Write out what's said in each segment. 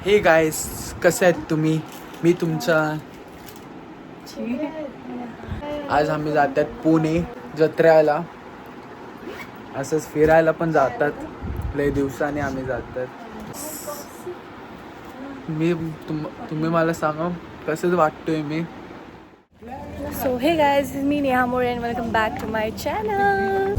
Hey guys, कसे आहेत तुम्ही? मी तुमचा आज आम्ही जातात पुणे जत्रेला. असंच फिरायला पण जातात, लय दिवसाने आम्ही जातात. तुम्ही मला सांगा कसं वाटतोय मी. सो हे गाइस, मी Neha More and welcome back to my channel.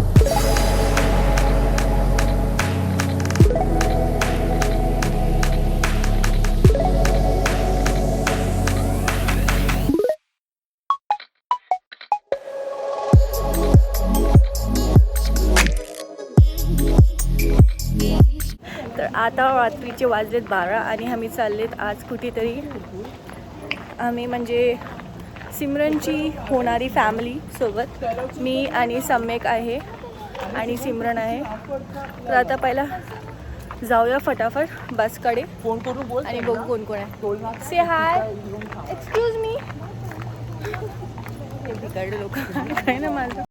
तर आता रात्रीचे वाजलेत 12 आणि आम्ही चाललेत आज कुठेतरी. आम्ही म्हणजे सिमरनची होणारी फॅमिली सोबत, मी आणि सम्यक आहे आणि सिमरन आहे. तर आता पहिला जाऊया फटाफट बसकडे आणि बघू कोण कोण आहे. से हाय, एक्सक्यूज मी. हे बिघडले लोक काय ना माझं.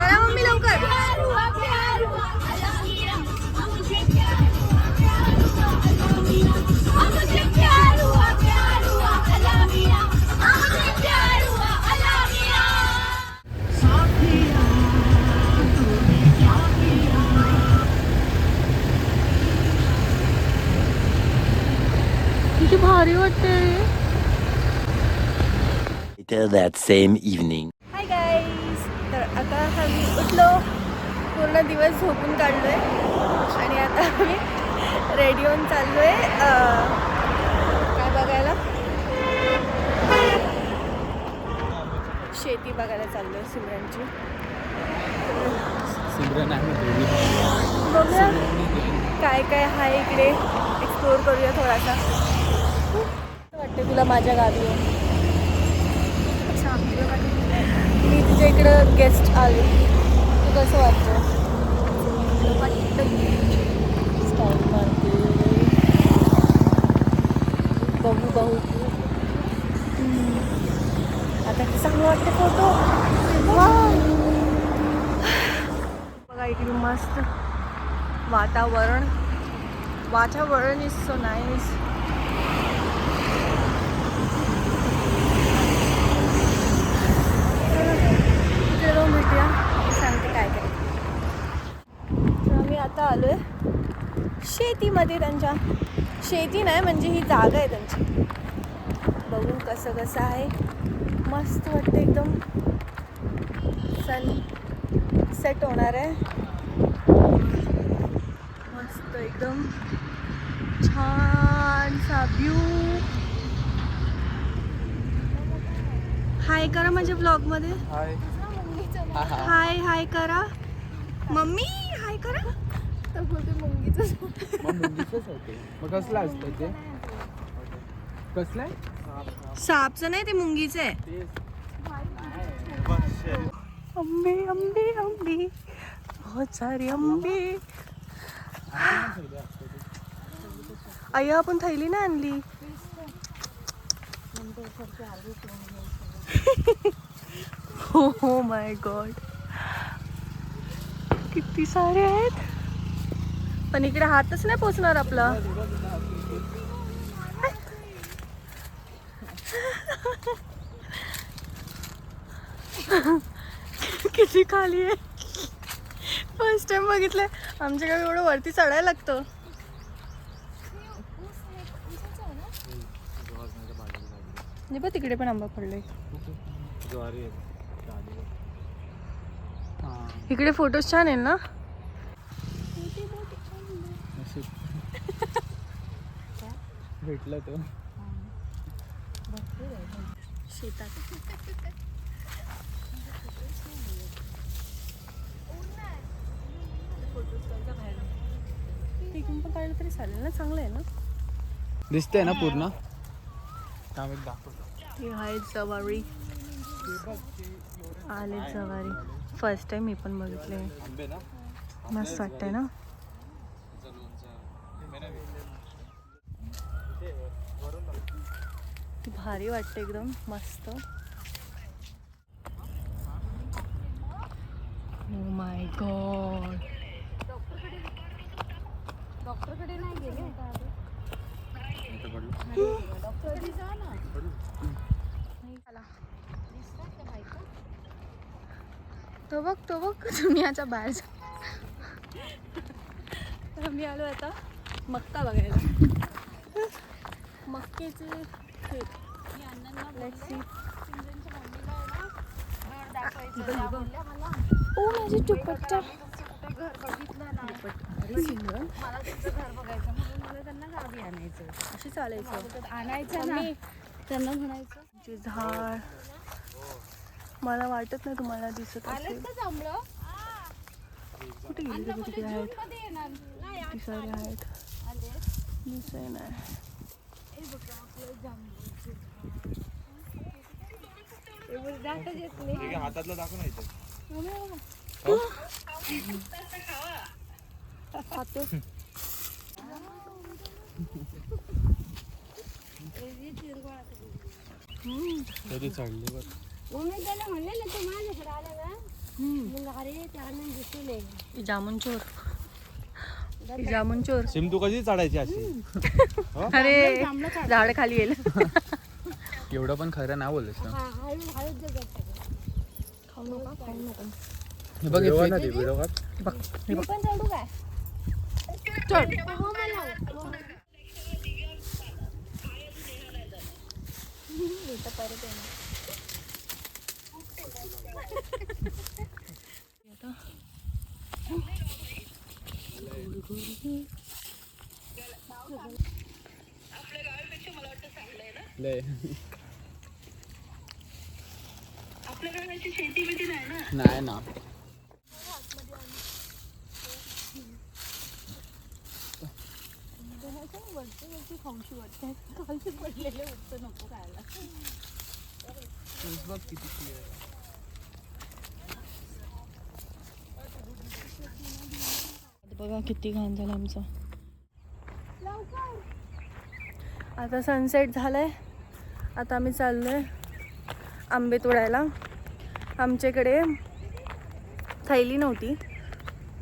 मम्मी लवकर. किती भारी वाटते. That same evening. Hi guys, तर आता आम्ही उठलो, पूर्ण दिवस झोपून काढलोय आणि आता आम्ही रेडी होऊन चाललोय काय बघायला, शेती बघायला चाललोय सिमरनची. बघूया काय काय आहे इकडे, एक्सप्लोर करूया थोडासा. वाटते तुला माझ्या गावी येऊन? मी तुझ्या इकडं गेस्ट आले, तू कसं वाटतं? स्टाईल मारते, बहू आता किती चांगलं वाटतं फोटो. बघा इकडे मस्त वातावरण इज सो नाईस. भेटूया, सांगते काय काय. तर आम्ही आता आलोय शेतीमध्ये. त्यांच्या शेती नाही म्हणजे ही जागा आहे त्यांची. बघून कसं आहे, मस्त वाटतं एकदम. सन सेट होणार आहे, मस्त एकदम छान सा व्यू. हाय करा माझ्या ब्लॉग मध्ये. हाय करा मम्मी, हाय करा. तर बोलते मुंगीच होते. मग कसलं असतं ते? कसलं आहे? सापचं नाही, ते मुंगीचं आहे. आंबे आंबे आंबे, बहुत सारे आंबे. आया आपण थैली ना आणली. हो माय गॉड, किती सारे आहेत. पण इकडे हातच नाही पोचणार आपला. किती खाली आहे. फर्स्ट टाइम बघितलंय. आमच्याकडे एवढं वरती चढायला लागतं. म्हणजे बघ तिकडे पण आंबा पडलाय. इकडे फोटोज छान आहे ना. भेटलं तो शेतात. तिकडून पण काढलं तरी चालेल ना, चांगलं आहे ना. दिसतंय ना पूर्ण. हे आहे जवारी, आले जवारी. फर्स्ट टाइम मी पण बघितले. मस्त वाटतंय ना. भारी वाटतं एकदम मस्त. ओ माय गॉड, डॉक्टरकडे नाही गेले डॉक्टर जा ना तो बघ दुनियाच्या बाहेर तर आम्ही आलो आता मक्का बघायला. मक्केचे खेत. Let's see. ओ माझी दुपट्टा. घर बघितलं ना अरे सिमरन मला तुझं घर बघायचं म्हणून मला त्यांना गावी आणायचं अशी चालायचं. आणायचं ना त्यांना म्हणायचं जे झाड मला वाटत नाही तुम्हाला दिसत असेल. आलेत का जांभळं कुठे गेली ते किती आहेत. कधी येणार किती सारे आहेत. आले दिसत नाही. हे बघा आपलं जांभळाचं झाड जातच येत नाही हातातलं दाखव नाही खातो. कधी चढले मम्मी त्याला म्हणले ना तू माझ्याकडे आला ना मग अरे ते आनंद दिसले जामुन चोर. जामुन चोर. सिम तू कधी चढायची अशी अरे झाड खाली येईल. एवढं पण खरं नाही बोलस ना. खाऊ नका. हे बघ व्हिडिओ बघ हे बघ. पण चढू काय चढ. हो मला नाही ना. खाऊशी वाटते खालचे पडलेले उत्तर नको खायला बघ किती क्लिअर. बघा किती घाण झालं आमचं. आता सनसेट झालाय. आता आम्ही चाललोय आंबे तोडायला. आमच्याकडे थैली नव्हती,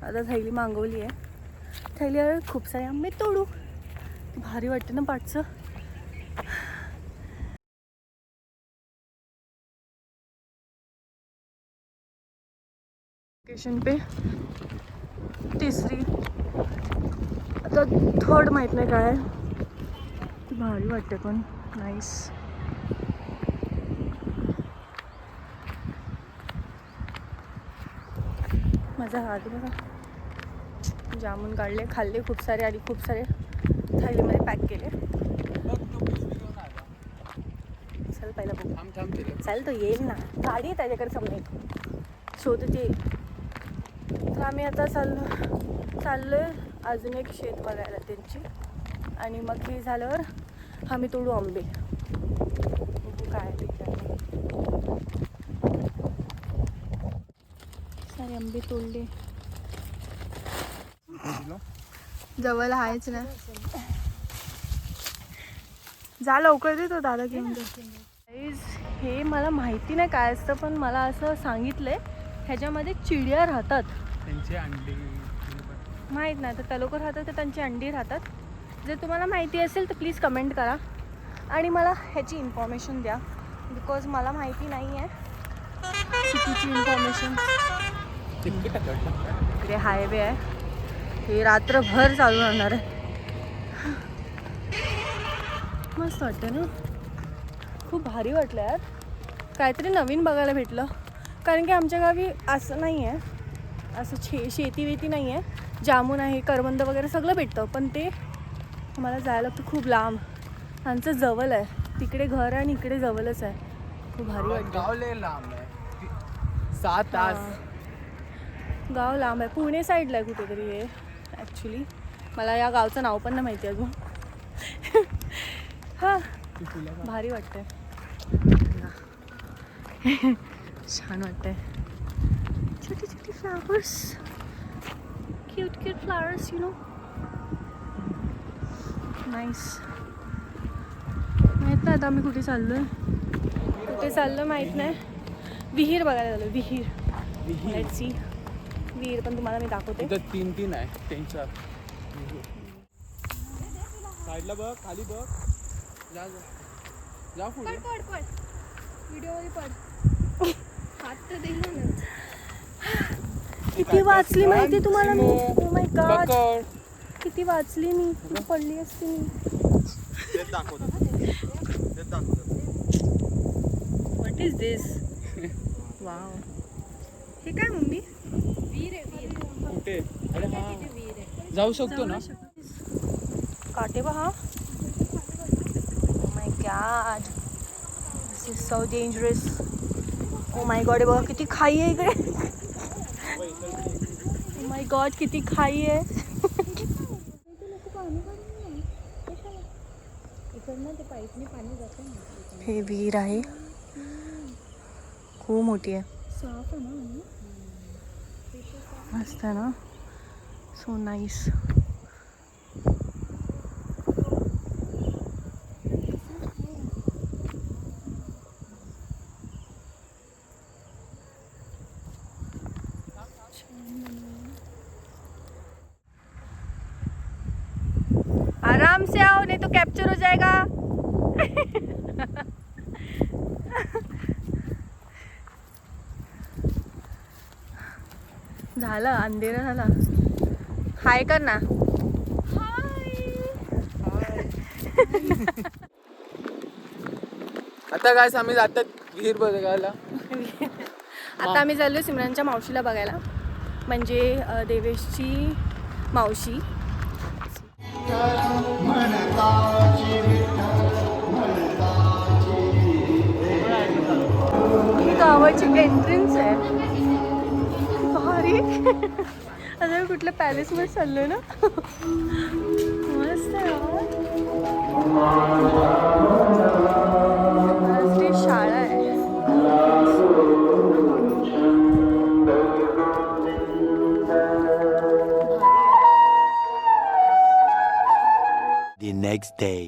आता थैली मागवली आहे. थैलीवर खूप सारे आंबे तोडू. भारी वाटते ना पाठचं. लोकेशन पे तिसरी आता थर्ड माहीत नाही काय. भारी वाटते पण नाईस. माझा हात बघा. जामून काढले, खाल्ले खूप सारे आणि खूप सारे थैलीमध्ये पॅक केले. चल पहिला बघू. चाल तो येईल ना, गाडी आहे त्याच्याकडे समोर शोधत येईल. तर आम्ही आता चाललोय अजून एक शेत बघायला त्यांची. आणि मग हे झाल्यावर आम्ही तोडू आंबे. बघू काय ते. सारे आंबे तोडले. जवळ आहेच ना. जा लवकर दे तो दादा घेऊन दे. हे मला माहिती नाही काय असतं, पण मला असं सांगितलंय ह्याच्यामध्ये चिडिया राहतात. त्यांची अंडी माहीत नाही तर त्या लोक राहतात तर त्यांची अंडी राहतात. जर तुम्हाला माहिती असेल तर प्लीज कमेंट करा आणि मला ह्याची इन्फॉर्मेशन द्या. बिकॉज मला माहिती नाही आहे चुकीची इन्फॉर्मेशन. इकडे हायवे आहे. हे रात्रभर चालू राहणार आहे. मस्त वाटतं ना. खूप भारी वाटलं यार. काहीतरी नवीन बघायला भेटलं. कारण की आमच्या गावी असं नाही आहे, असं शेती वेती नाही आहे. जामून आहे, करवंद वगैरे सगळं भेटतं, पण ते मला जायला लागतं खूप लांब. आमचं जवळ आहे, तिकडे घर आहे आणि इकडे जवळच आहे. खूप भारी वाटतं. गाव लय लांब आहे. 7 तास. गाव लांब आहे. पुणे साईडला आहे कुठेतरी हे ॲक्च्युली. मला या गावचं नाव पण नाही माहिती अजून. हां भारी वाटतंय. छान वाटतंय. छोटी छोटी flowers, cute cute flowers, you know. Nice. माहीत नाही आता आम्ही कुठे चाललोय. कुठे चाललो माहीत नाही. विहीर बघायला झालं. विहीर. Let's see. विहीर पण तुम्हाला मी दाखवते. 3 आहे त्यांच्या. साईडला बघ, खाली बघ. जा जा जा पुढे. पड व्हिडिओ मध्ये पड. हात तर दे ना. किती वाचली माहिती तुम्हाला मी. ओ माय गॉड, पकड. किती वाचली मी. किती पडली असती मी. What is this? वाव, हे काय मम्मी? वीर आहे वीर. कुठे? अरे हा, वीर आहे. जाऊ शकतो ना. काटे पहा. Oh my God, this is so dangerous. Oh my God, बघा किती खाई आहे इकडे. ओ माय गॉड, किती खाई आहे. हे विहीर आहे, खूप मोठी आहे. मस्त आहे ना, सो नाईस. आराम से आओ, नहीं तो कैप्चर हो जाएगा. झालं, अंधेरा झाला. हाय कर ना. आता काय आम्ही जातात विहीर बघायला. आता आम्ही चाललो सिमरनच्या मावशीला बघायला, म्हणजे देवेशची मावशी. ही गावाची एंट्रन्स आहे, भारी. आता कुठल्या पॅलेसमध्ये चाललोय ना. मस्त आहे. महाराष्ट्रीय शाळा आहे. The next day.